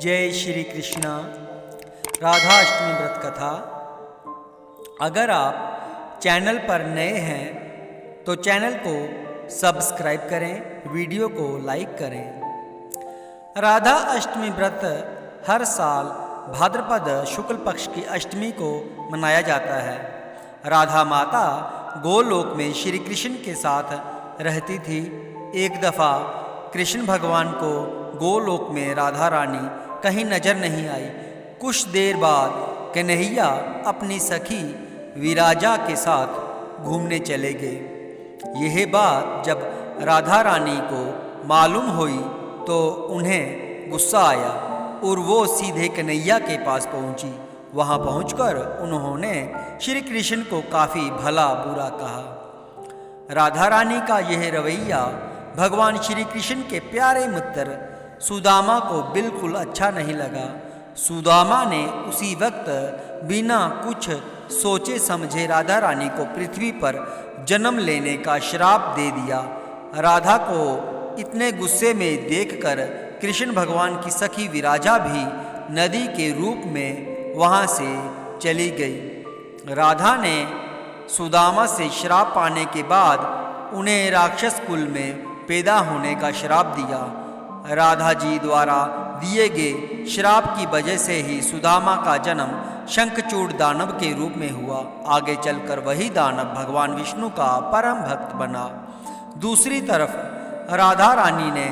जय श्री कृष्णा। राधाष्टमी व्रत कथा। अगर आप चैनल पर नए हैं तो चैनल को सब्सक्राइब करें, वीडियो को लाइक करें। राधा अष्टमी व्रत हर साल भाद्रपद शुक्ल पक्ष की अष्टमी को मनाया जाता है। राधा माता गोलोक में श्री कृष्ण के साथ रहती थी। एक दफ़ा कृष्ण भगवान को गोलोक में राधा रानी कहीं नजर नहीं आई। कुछ देर बाद कन्हैया अपनी सखी विराजा के साथ घूमने चले गए। यह बात जब राधा रानी को मालूम हुई तो उन्हें गुस्सा आया और वो सीधे कन्हैया के पास पहुंची। वहां पहुंचकर उन्होंने श्री कृष्ण को काफ़ी भला बुरा कहा। राधा रानी का यह रवैया भगवान श्री कृष्ण के प्यारे मित्र सुदामा को बिल्कुल अच्छा नहीं लगा। सुदामा ने उसी वक्त बिना कुछ सोचे समझे राधा रानी को पृथ्वी पर जन्म लेने का श्राप दे दिया। राधा को इतने गुस्से में देखकर कृष्ण भगवान की सखी विराजा भी नदी के रूप में वहाँ से चली गई। राधा ने सुदामा से श्राप पाने के बाद उन्हें राक्षस कुल में पैदा होने का श्राप दिया। राधा जी द्वारा दिए गए श्राप की वजह से ही सुदामा का जन्म शंखचूड़ दानव के रूप में हुआ। आगे चलकर वही दानव भगवान विष्णु का परम भक्त बना। दूसरी तरफ राधा रानी ने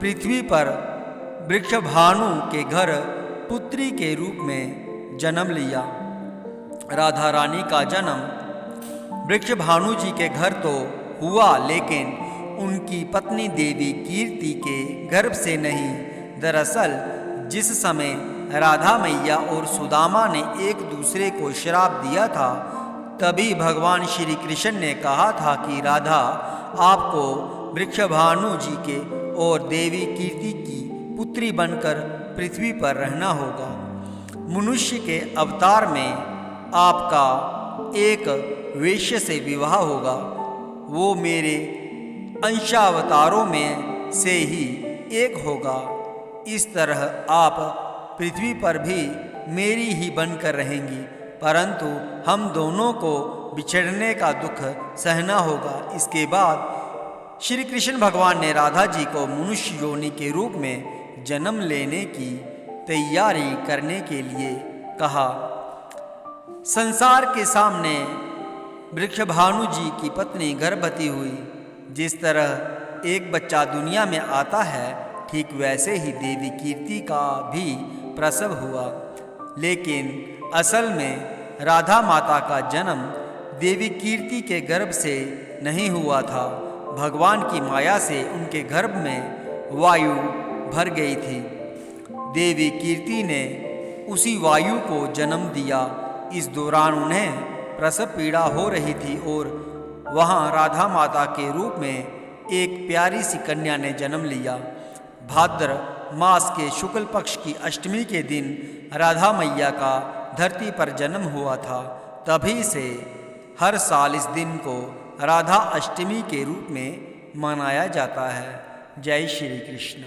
पृथ्वी पर वृषभानु के घर पुत्री के रूप में जन्म लिया। राधा रानी का जन्म वृषभानु जी के घर तो हुआ, लेकिन उनकी पत्नी देवी कीर्ति के गर्भ से नहीं। दरअसल जिस समय राधा मैया और सुदामा ने एक दूसरे को श्राप दिया था, तभी भगवान श्री कृष्ण ने कहा था कि राधा, आपको वृषभानु जी के और देवी कीर्ति की पुत्री बनकर पृथ्वी पर रहना होगा। मनुष्य के अवतार में आपका एक वैश्य से विवाह होगा। वो मेरे अंशावतारों में से ही एक होगा। इस तरह आप पृथ्वी पर भी मेरी ही बनकर रहेंगी, परंतु हम दोनों को बिछड़ने का दुख सहना होगा। इसके बाद श्री कृष्ण भगवान ने राधा जी को मनुष्य योनि के रूप में जन्म लेने की तैयारी करने के लिए कहा। संसार के सामने वृषभानु जी की पत्नी गर्भवती हुई। जिस तरह एक बच्चा दुनिया में आता है, ठीक वैसे ही देवी कीर्ति का भी प्रसव हुआ। लेकिन असल में राधा माता का जन्म देवी कीर्ति के गर्भ से नहीं हुआ था। भगवान की माया से उनके गर्भ में वायु भर गई थी। देवी कीर्ति ने उसी वायु को जन्म दिया। इस दौरान उन्हें प्रसव पीड़ा हो रही थी और वहाँ राधा माता के रूप में एक प्यारी सी कन्या ने जन्म लिया। भाद्र मास के शुक्ल पक्ष की अष्टमी के दिन राधा मैया का धरती पर जन्म हुआ था। तभी से हर साल इस दिन को राधा अष्टमी के रूप में मनाया जाता है। जय श्री कृष्ण।